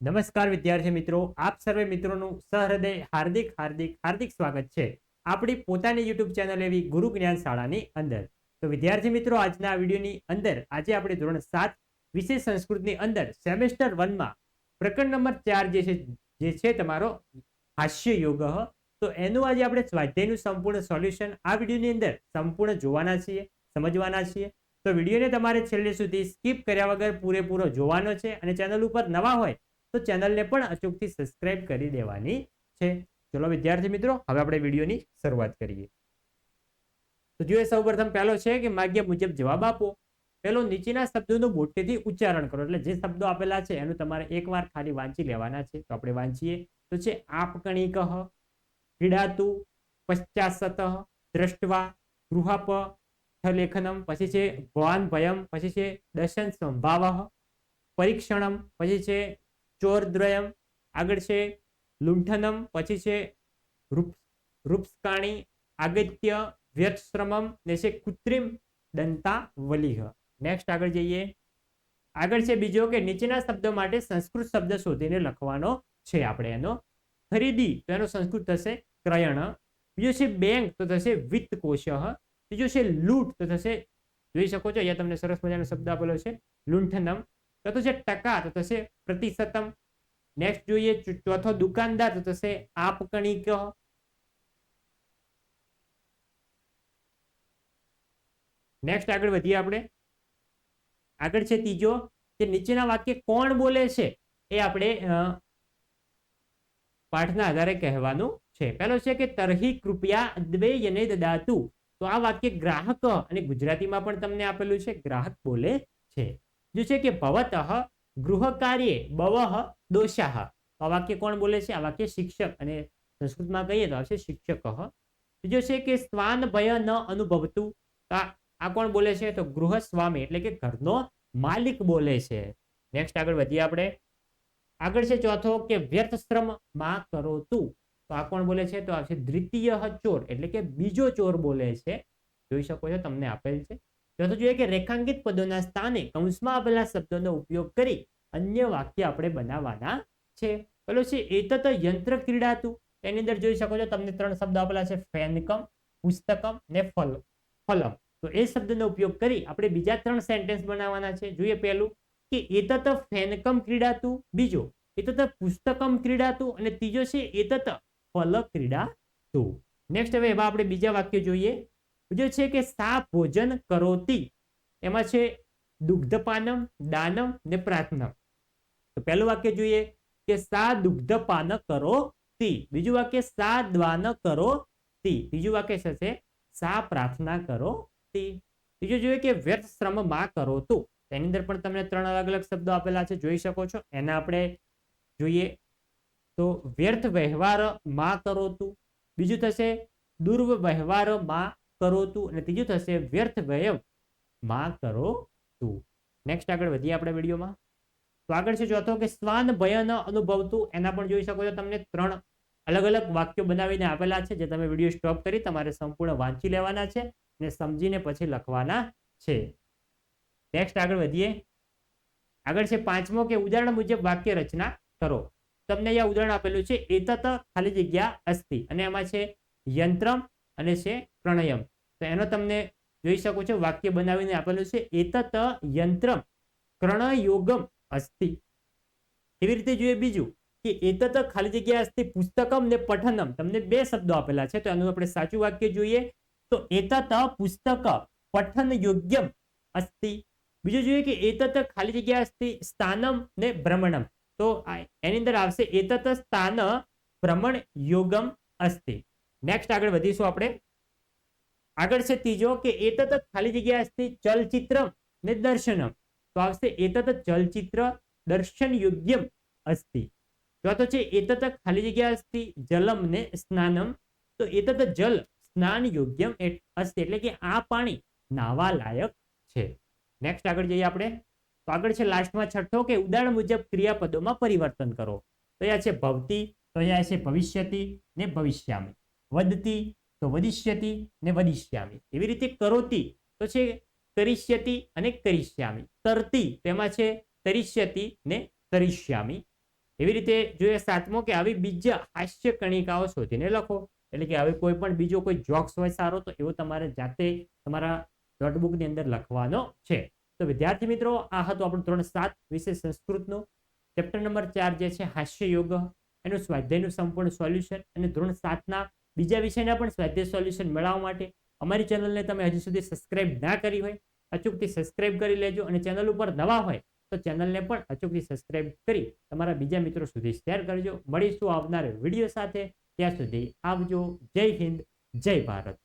નમસ્કાર વિદ્યાર્થી મિત્રો, આપ સર્વે મિત્રોનું સહૃદય હાર્દિક હાર્દિક હાર્દિક સ્વાગત છે આપણી પોતાની યુટ્યુબ ચેનલ એવી ગુરુ જ્ઞાન શાળાની અંદર. તો વિદ્યાર્થી મિત્રો, આજના વિડીયોની અંદર આજે આપણે ધોરણ 7 વિષય સંસ્કૃતની અંદર સેમેસ્ટર 1 માં પ્રકરણ નંબર 4 જે છે તમારો હાસ્ય યોગ, તો એનું આજે આપણે સ્વાધ્યાયનું સંપૂર્ણ સોલ્યુશન આ વિડીયોની અંદર સંપૂર્ણ જોવાના છીએ, સમજવાના છીએ. તો વિડીયોને તમારે છેલ્લે સુધી સ્કીપ કર્યા વગર પૂરેપૂરો જોવાનો છે અને ચેનલ ઉપર નવા હોય તો ચેનલને પણ અચૂકથી સબસ્ક્રાઇબ કરી દેવાની છે. ચલો વિદ્યાર્થી મિત્રો, હવે આપણે વિડીયોની શરૂઆત કરીએ. તો જોઈએ સૌપ્રથમ પહેલો છે કે માગ્ય મુજબ જવાબ આપો. પહેલો નીચેના શબ્દોનું મોટેથી ઉચ્ચારણ કરો. એટલે જે શબ્દો આપેલા છે એનું તમારે એકવાર ખાલી વાંચી લેવાના છે. તો આપણે વાંચીએ. તો છે આપકણિકઃ, ક્રીડાતુ, પશ્ચાત્સતઃ, દ્રષ્ટવા, ગૃહપ, લેખનમ, પછી છે ભવાન ભયમ, પછી છે દર્શન સંભાવઃ, પરીક્ષણમ, પછી છે ચોરદ્વયમ, આગળ છે લુંઠનમ, પછી છે રૂપસ્કાણી, આગત્ય વ્યર્થશ્રમમ, ને છે કૃત્રિમ દંતાવલિહ. નેક્સ્ટ આગળ જઈએ. આગળ છે બીજો કે નીચેના શબ્દો માટે સંસ્કૃત શબ્દ શોધીને લખવાનો છે આપણે. એનો ખરીદી તો એનો સંસ્કૃત થશે ક્રયણ. બીજો છે બેંક તો થશે વિત્તકોશ. ત્રીજો છે લૂંટ તો થશે, જોઈ શકો છો અહીંયા તમને સરસ મજાનો શબ્દ આપેલો છે લુંઠનમ. ચોથો છે ટકા તો થશે પ્રતિશતમ. નેક્સ્ટ જોઈએ ચોથો દુકાનદાર તો થશે આપકણિક. નેક્સ્ટ આગળ વધીએ આપણે. આગળ છે ત્રીજો કે નીચેના વાક્ય કોણ બોલે છે એ આપણે પાઠના આધારે કહેવાનું છે. પહેલો છે કે તરહી કૃપયા દ્વેયને દદાતુ. તો આ વાક્ય ગ્રાહક, અને ગુજરાતીમાં પણ તમને આપેલું છે ગ્રાહક બોલે છે. જો છે કે ભવતઃ ગૃહ કાર્યે બવઃ દોષાઃ. આ વાક્ય કોણ બોલે છે? આ વાક્ય શિક્ષક, અને સંસ્કૃતમાં કહીએ તો આવશે શિક્ષક. બીજો છે કે સ્વાન ભય ન અનુભવતું. આ કોણ બોલે છે? તો ગૃહ સ્વામી એટલે કે ઘરનો માલિક બોલે છે. નેક્સ્ટ આગળ વધીએ આપણે. આગળ છે ચોથો કે વ્યર્થ શ્રમ માં કરોતુ. તો આ કોણ બોલે છે? તો આવશે દ્વિતીય ચોર એટલે કે બીજો ચોર બોલે છે. જોઈ શકો છો તમને આપેલ છે. ચોથું જોઈએ કે રેખાંકિત પદોના સ્થાને કૌંસમાં આપેલા શબ્દોનો ઉપયોગ કરી અન્ય વાક્ય આપણે બનાવવાના છે. પેલો છે એતત યંત્ર ક્રીડાતું. એની અંદર જોઈ શકો છો તમને 3 શબ્દ આપેલા છે ફેનકમ, પુસ્તકમ ને ફલમ. તો એ શબ્દનો ઉપયોગ કરી આપણે બીજા 3 સેન્ટેન્સ બનાવવાના છે. જોઈએ પહેલું કે એતત ફેનકમ ક્રીડાતું, બીજો એતત પુસ્તકમ ક્રીડાતું, અને ત્રીજો છે એતત ફલ ક્રીડાતું. નેક્સ્ટ હવે એમાં આપણે બીજા વાક્ય જોઈએ. બીજો છે કે સા ભોજન કરોતી. એમાં છે દુગ્ધપાનમ, દાનમ ને પ્રાર્થનમ. તો પહેલું વાક્ય જોઈએ કે સા દુગ્ધપાન કરોતી. બીજું વાક્ય સા દ્વાન કરોતી. ત્રીજું વાક્ય થશે સા પ્રાર્થના કરોતી. ત્રીજું જોઈએ કે વ્યર્થ શ્રમ માં કરોતું. તેની અંદર પણ તમને 3 અલગ અલગ શબ્દો આપેલા છે, જોઈ શકો છો. એના આપણે જોઈએ તો વ્યર્થ વ્યવહાર માં કરોતું, બીજું થશે દુર્વ્યવહાર માં કરોતું, અને ત્રીજું થશે વ્યર્થ વ્યય માં કરોતું. નેક્સ્ટ આગળ વધીએ આપણે વિડીયોમાં. તો આગળ છે ચોથો કે સ્વાન ભય ન અનુભવતું. એના પણ જોઈ શકો છો તમને 3 અલગ અલગ વાક્યો બનાવીને આપેલા છે, જે તમે વિડીયો સ્ટોપ કરી તમારે સંપૂર્ણ વાંચી લેવાના છે અને સમજીને પછી લખવાના છે. નેક્સ્ટ આગળ વધીએ. આગળ છે પાંચમો કે ઉદાહરણ મુજબ વાક્ય રચના કરો. તમને અહીંયા ઉદાહરણ આપેલું છે એતત ખાલી જગ્યા અસ્તિ, અને એમાં છે યંત્રમ અને છે પ્રણયમ. તો એનો તમને જોઈ શકો છો વાક્ય બનાવીને આપેલું છે એતત યંત્રમ કર્ણયોગમ અસ્તિ. એવી રીતે જોઈએ બીજું કે એતત ખાલી જગ્યા અસ્તિ પુસ્તકમ ને પઠનમ. તમને 2 શબ્દો આપેલા છે, તો એનું આપણે સાચું વાક્ય જોઈએ તો એતત પુસ્તક પઠન યોગ્યમ અસ્તિ. બીજું જોઈએ કે એતત ખાલી જગ્યા અસ્તિ સ્થાનમ ને ભ્રમણમ. તો એની અંદર આવશે એતત સ્થાન ભ્રમણ યોગમ અસ્તિ. નેક્સ્ટ આગળ વધીશું આપણે. આગળ છે ત્રીજો કે એતત ખાલી જગ્યા અસ્તિ ચલચિત્રમ ને દર્શનમ. તો આવશે એતત ચલચિત્ર દર્શન યોગ્યમ અસ્તિ. ચોથો છે એતત ખાલી જગ્યા અસ્તિ જલમ ને સ્નાનમ. તો એતત જલ સ્નાન યોગ્યમ અસ્તિ એટલે કે આ પાણી નાવા લાયક છે. નેક્સ્ટ આગળ જઈએ આપણે. તો આગળ છે લાસ્ટમાં છઠ્ઠો કે ઉદાહરણ મુજબ ક્રિયાપદોમાં પરિવર્તન કરો. તો અહીંયા છે ભવતી, તો અહીંયા છે ભવિષ્યતિ ને ભવિષ્યામી. વદતી તો વદિષ્યતિ ને વદિષ્યામી. એવી રીતે કરોતી તો છે કરિષ્યતિ અને કરિષ્યામી. તરતી તેમાં છે તરિષ્યતિ ને તરિષ્યામી. એવી રીતે જોઈએ 7મો કે આવી બીજા હાસ્ય કણિકાઓ શોધીને લખો. એટલે કે હવે કોઈ પણ બીજો કોઈ જોક્સ હોય સારો તો એવો તમારે જાતે તમારા નોટબુકની અંદર લખવાનો છે. તો વિદ્યાર્થી મિત્રો આ હતું આપણું ધોરણ 7 વિષય સંસ્કૃતનો ચેપ્ટર નંબર 4 જે છે હાસ્ય યોગ, એનું સ્વાધ્યાયનું સંપૂર્ણ સોલ્યુશન અને ધોરણ 7ના બીજા વિષયના પણ સ્વાધ્યાય સોલ્યુશન મેળવવા માટે અમારી ચેનલને તમે હજી સુધી સબસ્ક્રાઇબ ના કરી હોય અચૂકથી સબસ્ક્રાઇબ કરી લેજો, અને ચેનલ ઉપર નવા હોય તો ચેનલને પણ અચૂકથી સબસ્ક્રાઇબ કરી તમારા બીજા મિત્રો સુધી શેર કરજો. મળીશું આવનાર વિડીયો સાથે. ત્યાં સુધી આવજો. જય હિન્દ, જય ભારત.